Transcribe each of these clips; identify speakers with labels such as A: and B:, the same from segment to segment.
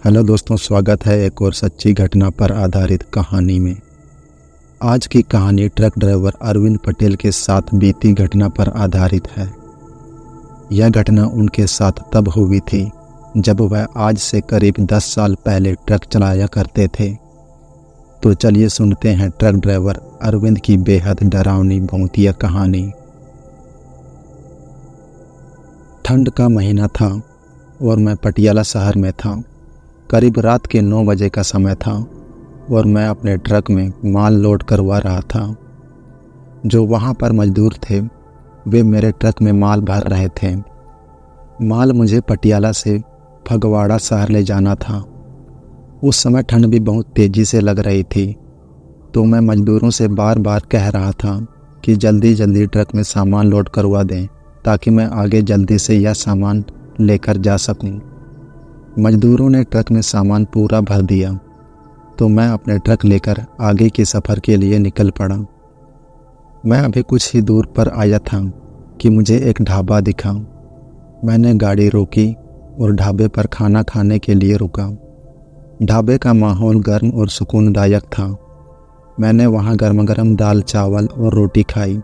A: Hello दोस्तों, स्वागत है एक और सच्ची घटना पर आधारित कहानी में। आज की कहानी ट्रक ड्राइवर अरविंद पटेल के साथ बीती घटना पर आधारित है। यह घटना उनके साथ तब हुई थी जब वह आज से करीब 10 साल पहले ट्रक चलाया करते थे। तो चलिए सुनते हैं ट्रक ड्राइवर अरविंद की बेहद डरावनी भूतिया कहानी। ठंड का महीना था और मैं पटियाला शहर में था। करीब रात के 9 बजे का समय था और मैं अपने ट्रक में माल लोड करवा रहा था। जो वहाँ पर मजदूर थे वे मेरे ट्रक में माल भर रहे थे। माल मुझे पटियाला से फगवाड़ा शहर ले जाना था। उस समय ठंड भी बहुत तेज़ी से लग रही थी, तो मैं मजदूरों से बार बार कह रहा था कि जल्दी जल्दी ट्रक में सामान लोड करवा दें ताकि मैं आगे जल्दी से यह सामान लेकर जा सकूं। मजदूरों ने ट्रक में सामान पूरा भर दिया तो मैं अपने ट्रक लेकर आगे के सफ़र के लिए निकल पड़ा। मैं अभी कुछ ही दूर पर आया था कि मुझे एक ढाबा दिखा। मैंने गाड़ी रोकी और ढाबे पर खाना खाने के लिए रुका। ढाबे का माहौल गर्म और सुकूनदायक था। मैंने वहाँ गर्मा गर्म दाल चावल और रोटी खाई।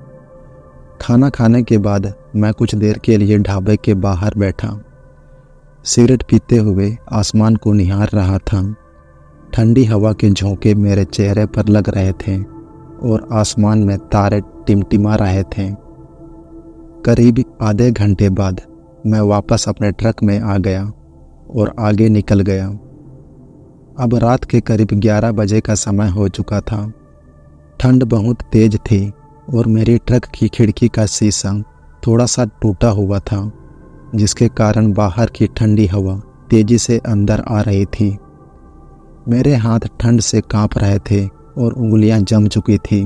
A: खाना खाने के बाद मैं कुछ देर के लिए ढाबे के बाहर बैठा, सिगरेट पीते हुए आसमान को निहार रहा था। ठंडी हवा के झोंके मेरे चेहरे पर लग रहे थे और आसमान में तारे टिमटिमा रहे थे। करीब आधे घंटे बाद मैं वापस अपने ट्रक में आ गया और आगे निकल गया। अब रात के करीब 11 बजे का समय हो चुका था। ठंड बहुत तेज थी और मेरी ट्रक की खिड़की का शीशा थोड़ा सा टूटा हुआ था, जिसके कारण बाहर की ठंडी हवा तेजी से अंदर आ रही थी। मेरे हाथ ठंड से कांप रहे थे और उंगलियां जम चुकी थी।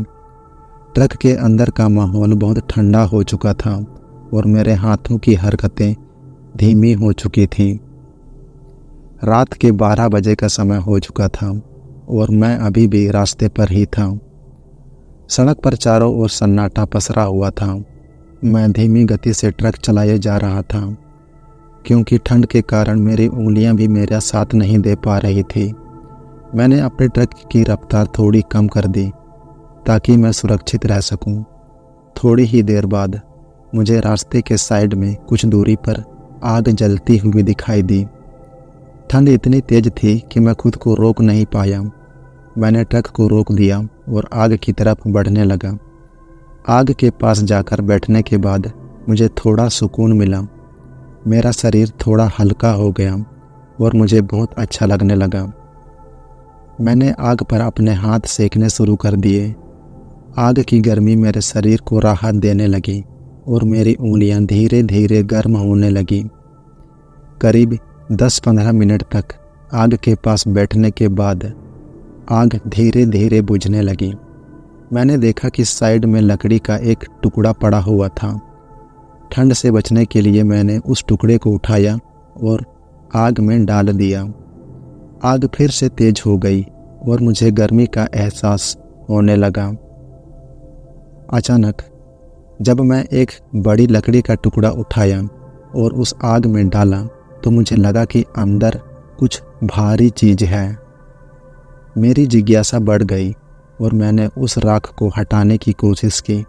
A: ट्रक के अंदर का माहौल बहुत ठंडा हो चुका था और मेरे हाथों की हरकतें धीमी हो चुकी थीं। रात के 12 बजे का समय हो चुका था और मैं अभी भी रास्ते पर ही था। सड़क पर चारों ओर सन्नाटा पसरा हुआ था। मैं धीमी गति से ट्रक चलाए जा रहा था क्योंकि ठंड के कारण मेरी उंगलियां भी मेरा साथ नहीं दे पा रही थी। मैंने अपने ट्रक की रफ्तार थोड़ी कम कर दी ताकि मैं सुरक्षित रह सकूं। थोड़ी ही देर बाद मुझे रास्ते के साइड में कुछ दूरी पर आग जलती हुई दिखाई दी। ठंड इतनी तेज थी कि मैं खुद को रोक नहीं पाया। मैंने ट्रक को रोक दिया और आग की तरफ बढ़ने लगा। आग के पास जाकर बैठने के बाद मुझे थोड़ा सुकून मिला। मेरा शरीर थोड़ा हल्का हो गया और मुझे बहुत अच्छा लगने लगा। मैंने आग पर अपने हाथ सेकने शुरू कर दिए। आग की गर्मी मेरे शरीर को राहत देने लगी और मेरी उंगलियां धीरे धीरे गर्म होने लगी। करीब 10-15 मिनट तक आग के पास बैठने के बाद आग धीरे धीरे बुझने लगी। मैंने देखा कि साइड में लकड़ी का एक टुकड़ा पड़ा हुआ था। ठंड से बचने के लिए मैंने उस टुकड़े को उठाया और आग में डाल दिया। आग फिर से तेज हो गई और मुझे गर्मी का एहसास होने लगा। अचानक जब मैं एक बड़ी लकड़ी का टुकड़ा उठाया और उस आग में डाला तो मुझे लगा कि अंदर कुछ भारी चीज़ है। मेरी जिज्ञासा बढ़ गई और मैंने उस राख को हटाने की कोशिश की।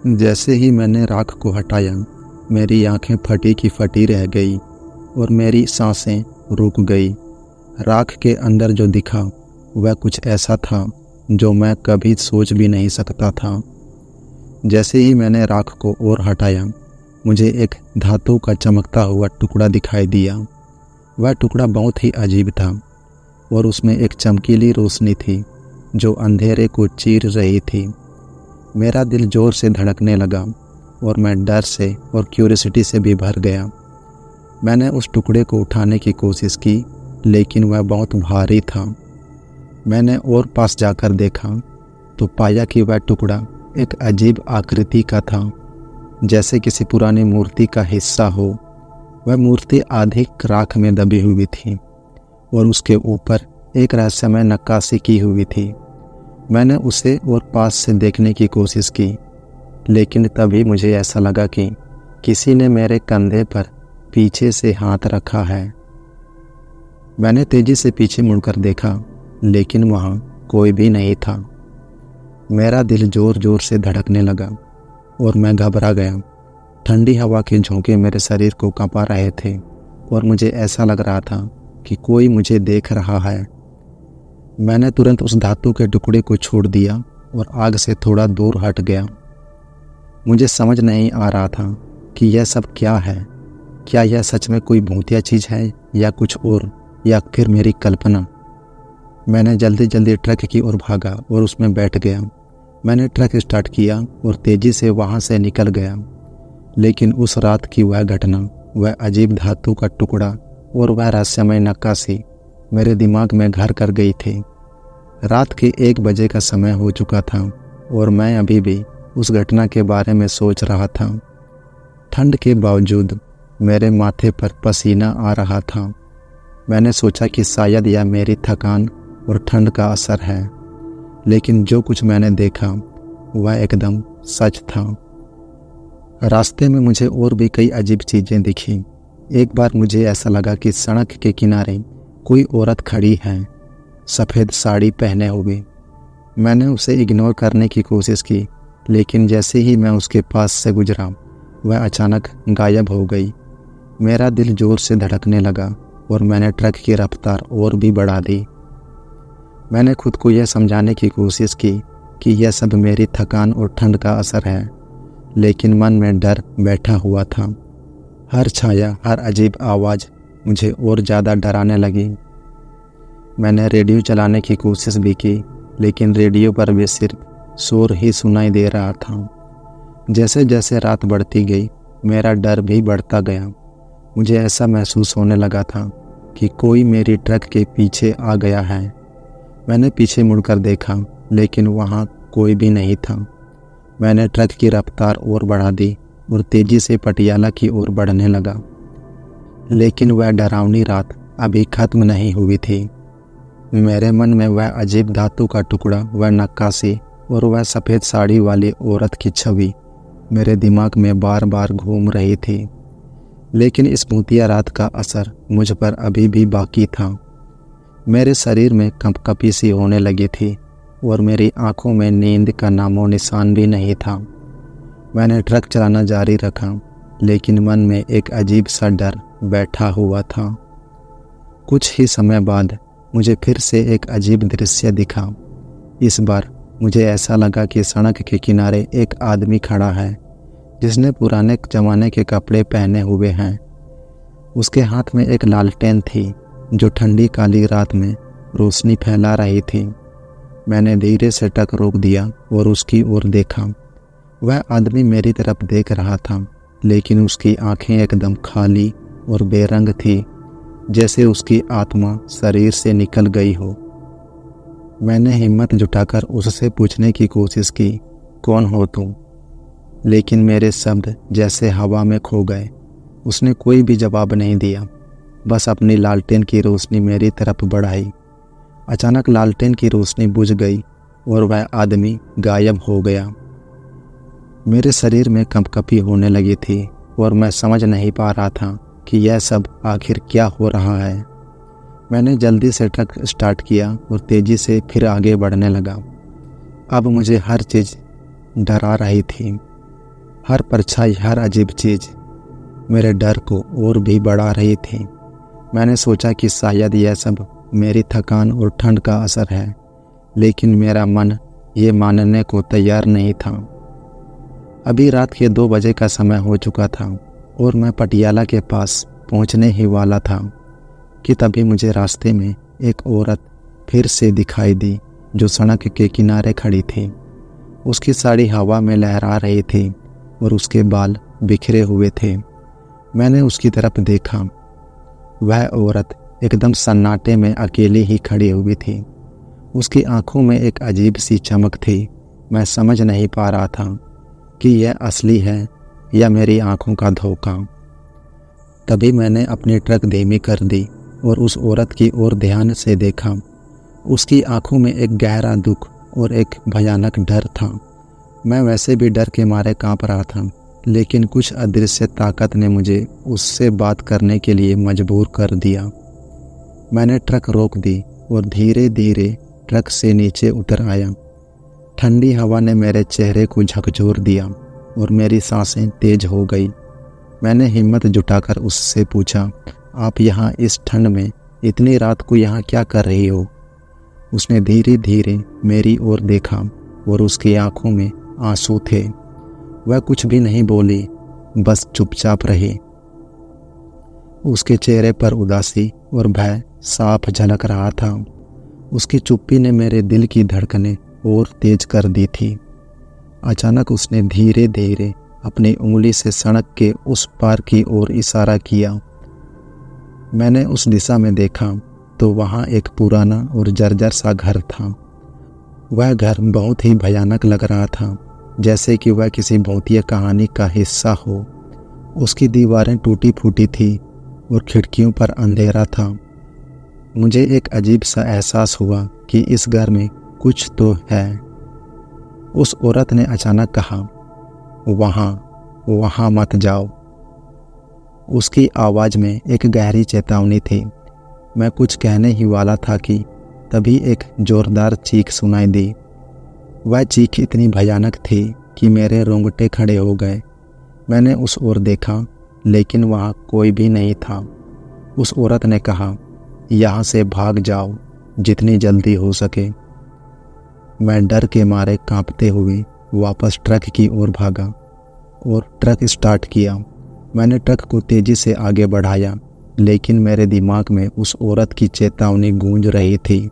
A: जैसे ही मैंने राख को हटाया, मेरी आंखें फटी की फटी रह गई और मेरी सांसें रुक गई। राख के अंदर जो दिखा वह कुछ ऐसा था जो मैं कभी सोच भी नहीं सकता था। जैसे ही मैंने राख को और हटाया, मुझे एक धातु का चमकता हुआ टुकड़ा दिखाई दिया। वह टुकड़ा बहुत ही अजीब था और उसमें एक चमकीली रोशनी थी जो अंधेरे को चीर रही थी। मेरा दिल जोर से धड़कने लगा और मैं डर से और क्यूरियोसिटी से भी भर गया। मैंने उस टुकड़े को उठाने की कोशिश की, लेकिन वह बहुत भारी था। मैंने और पास जाकर देखा तो पाया कि वह टुकड़ा एक अजीब आकृति का था, जैसे किसी पुरानी मूर्ति का हिस्सा हो। वह मूर्ति आधी राख में दबी हुई थी और उसके ऊपर एक रहस्यमय नक्काशी की हुई थी। मैंने उसे और पास से देखने की कोशिश की, लेकिन तभी मुझे ऐसा लगा कि किसी ने मेरे कंधे पर पीछे से हाथ रखा है। मैंने तेजी से पीछे मुड़कर देखा, लेकिन वहाँ कोई भी नहीं था। मेरा दिल जोर जोर से धड़कने लगा और मैं घबरा गया। ठंडी हवा के झोंके मेरे शरीर को कांपा रहे थे और मुझे ऐसा लग रहा था कि कोई मुझे देख रहा है। मैंने तुरंत उस धातु के टुकड़े को छोड़ दिया और आग से थोड़ा दूर हट गया। मुझे समझ नहीं आ रहा था कि यह सब क्या है। क्या यह सच में कोई भूतिया चीज़ है या कुछ और, या फिर मेरी कल्पना। मैंने जल्दी जल्दी ट्रक की ओर भागा और उसमें बैठ गया। मैंने ट्रक स्टार्ट किया और तेज़ी से वहाँ से निकल गया। लेकिन उस रात की वह घटना, वह अजीब धातु का टुकड़ा और वह रहस्यमय नक्काशी मेरे दिमाग में घर कर गई थी। रात के 1 बजे का समय हो चुका था और मैं अभी भी उस घटना के बारे में सोच रहा था। ठंड के बावजूद मेरे माथे पर पसीना आ रहा था। मैंने सोचा कि शायद यह मेरी थकान और ठंड का असर है, लेकिन जो कुछ मैंने देखा वह एकदम सच था। रास्ते में मुझे और भी कई अजीब चीज़ें दिखी। एक बार मुझे ऐसा लगा कि सड़क के किनारे कोई औरत खड़ी है, सफ़ेद साड़ी पहने हुए। मैंने उसे इग्नोर करने की कोशिश की, लेकिन जैसे ही मैं उसके पास से गुजरा वह अचानक गायब हो गई। मेरा दिल जोर से धड़कने लगा और मैंने ट्रक की रफ्तार और भी बढ़ा दी। मैंने खुद को यह समझाने की कोशिश की कि यह सब मेरी थकान और ठंड का असर है, लेकिन मन में डर बैठा हुआ था। हर छाया, हर अजीब आवाज़ मुझे और ज़्यादा डराने लगी। मैंने रेडियो चलाने की कोशिश भी की, लेकिन रेडियो पर भी सिर्फ शोर ही सुनाई दे रहा था। जैसे जैसे रात बढ़ती गई मेरा डर भी बढ़ता गया। मुझे ऐसा महसूस होने लगा था कि कोई मेरी ट्रक के पीछे आ गया है। मैंने पीछे मुड़कर देखा, लेकिन वहाँ कोई भी नहीं था। मैंने ट्रक की रफ्तार और बढ़ा दी और तेज़ी से पटियाला की ओर बढ़ने लगा। लेकिन वह डरावनी रात अभी ख़त्म नहीं हुई थी। मेरे मन में वह अजीब धातु का टुकड़ा, वह नक्काशी और वह सफ़ेद साड़ी वाली औरत की छवि मेरे दिमाग में बार बार घूम रही थी। लेकिन इस भूतिया रात का असर मुझ पर अभी भी बाकी था। मेरे शरीर में कंपकपी सी होने लगी थी और मेरी आंखों में नींद का नामो निशान भी नहीं था। मैंने ट्रक चलाना जारी रखा, लेकिन मन में एक अजीब सा डर बैठा हुआ था। कुछ ही समय बाद मुझे फिर से एक अजीब दृश्य दिखा। इस बार मुझे ऐसा लगा कि सड़क के किनारे एक आदमी खड़ा है, जिसने पुराने ज़माने के कपड़े पहने हुए हैं। उसके हाथ में एक लालटेन थी, जो ठंडी काली रात में रोशनी फैला रही थी। मैंने धीरे से ट्रक रोक दिया और उसकी ओर देखा। वह आदमी मेरी तरफ देख रहा था, लेकिन उसकी आंखें एकदम खाली और बेरंग थी, जैसे उसकी आत्मा शरीर से निकल गई हो। मैंने हिम्मत जुटाकर उससे पूछने की कोशिश की, कौन हो तुम? लेकिन मेरे शब्द जैसे हवा में खो गए। उसने कोई भी जवाब नहीं दिया, बस अपनी लालटेन की रोशनी मेरी तरफ बढ़ाई। अचानक लालटेन की रोशनी बुझ गई और वह आदमी गायब हो गया। मेरे शरीर में कंपकपी होने लगी थी और मैं समझ नहीं पा रहा था कि यह सब आखिर क्या हो रहा है। मैंने जल्दी से ट्रक स्टार्ट किया और तेज़ी से फिर आगे बढ़ने लगा। अब मुझे हर चीज़ डरा रही थी। हर परछाई, हर अजीब चीज़ मेरे डर को और भी बढ़ा रही थी। मैंने सोचा कि शायद यह सब मेरी थकान और ठंड का असर है, लेकिन मेरा मन ये मानने को तैयार नहीं था। अभी रात के 2 बजे का समय हो चुका था और मैं पटियाला के पास पहुंचने ही वाला था कि तभी मुझे रास्ते में एक औरत फिर से दिखाई दी, जो सड़क के किनारे खड़ी थी। उसकी साड़ी हवा में लहरा रही थी और उसके बाल बिखरे हुए थे। मैंने उसकी तरफ देखा। वह औरत एकदम सन्नाटे में अकेली ही खड़ी हुई थी। उसकी आंखों में एक अजीब सी चमक थी। मैं समझ नहीं पा रहा था कि यह असली है या मेरी आंखों का धोखा। तभी मैंने अपनी ट्रक धीमी कर दी और उस औरत की ओर ध्यान से देखा। उसकी आंखों में एक गहरा दुख और एक भयानक डर था। मैं वैसे भी डर के मारे कांप रहा था, लेकिन कुछ अदृश्य ताकत ने मुझे उससे बात करने के लिए मजबूर कर दिया। मैंने ट्रक रोक दी और धीरे धीरे ट्रक से नीचे उतर आया। ठंडी हवा ने मेरे चेहरे को झकझोर दिया और मेरी सांसें तेज हो गई। मैंने हिम्मत जुटाकर उससे पूछा, आप यहाँ इस ठंड में इतनी रात को यहाँ क्या कर रही हो? उसने धीरे धीरे मेरी ओर देखा और उसकी आंखों में आंसू थे। वह कुछ भी नहीं बोली, बस चुपचाप रही। उसके चेहरे पर उदासी और भय साफ झलक रहा था। उसकी चुप्पी ने मेरे दिल की धड़कनें और तेज कर दी थी। अचानक उसने धीरे धीरे अपनी उंगली से सड़क के उस पार की ओर इशारा किया। मैंने उस दिशा में देखा तो वहाँ एक पुराना और जर्जर सा घर था। वह घर बहुत ही भयानक लग रहा था, जैसे कि वह किसी भूतिया कहानी का हिस्सा हो। उसकी दीवारें टूटी फूटी थी और खिड़कियों पर अंधेरा था। मुझे एक अजीब सा एहसास हुआ कि इस घर में कुछ तो है। उस औरत ने अचानक कहा, वहाँ मत जाओ। उसकी आवाज़ में एक गहरी चेतावनी थी। मैं कुछ कहने ही वाला था कि तभी एक जोरदार चीख सुनाई दी। वह चीख इतनी भयानक थी कि मेरे रोंगटे खड़े हो गए। मैंने उस ओर देखा, लेकिन वहाँ कोई भी नहीं था। उस औरत ने कहा, यहाँ से भाग जाओ जितनी जल्दी हो सके। मैं डर के मारे कांपते हुए वापस ट्रक की ओर भागा और ट्रक स्टार्ट किया। मैंने ट्रक को तेज़ी से आगे बढ़ाया, लेकिन मेरे दिमाग में उस औरत की चेतावनी गूंज रही थी।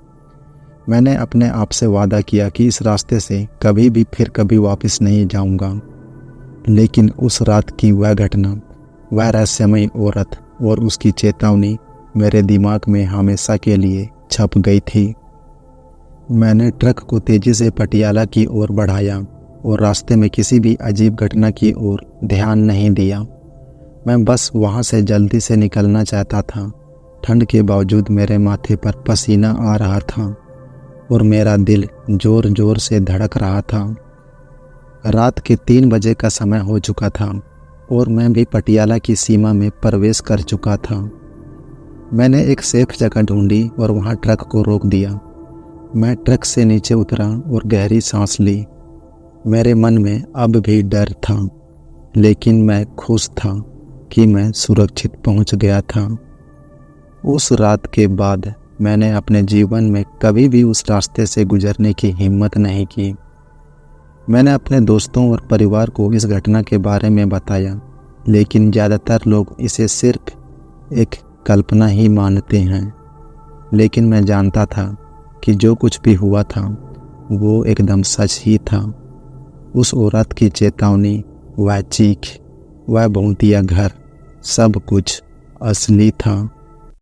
A: मैंने अपने आप से वादा किया कि इस रास्ते से कभी भी फिर कभी वापस नहीं जाऊंगा। लेकिन उस रात की वह घटना, वह रहस्यमयी औरत और उसकी चेतावनी मेरे दिमाग में हमेशा के लिए छप गई थी। मैंने ट्रक को तेज़ी से पटियाला की ओर बढ़ाया और रास्ते में किसी भी अजीब घटना की ओर ध्यान नहीं दिया। मैं बस वहाँ से जल्दी से निकलना चाहता था। ठंड के बावजूद मेरे माथे पर पसीना आ रहा था और मेरा दिल जोर जोर से धड़क रहा था। रात के 3 बजे का समय हो चुका था और मैं भी पटियाला की सीमा में प्रवेश कर चुका था। मैंने एक सेफ जगह ढूंढी और वहाँ ट्रक को रोक दिया। मैं ट्रक से नीचे उतरा और गहरी सांस ली। मेरे मन में अब भी डर था, लेकिन मैं खुश था कि मैं सुरक्षित पहुँच गया था। उस रात के बाद मैंने अपने जीवन में कभी भी उस रास्ते से गुजरने की हिम्मत नहीं की। मैंने अपने दोस्तों और परिवार को इस घटना के बारे में बताया, लेकिन ज़्यादातर लोग इसे सिर्फ एक कल्पना ही मानते हैं। लेकिन मैं जानता था कि जो कुछ भी हुआ था वो एकदम सच ही था। उस औरत की चेतावनी, वह चीख, वह भूतिया घर, सब कुछ असली था।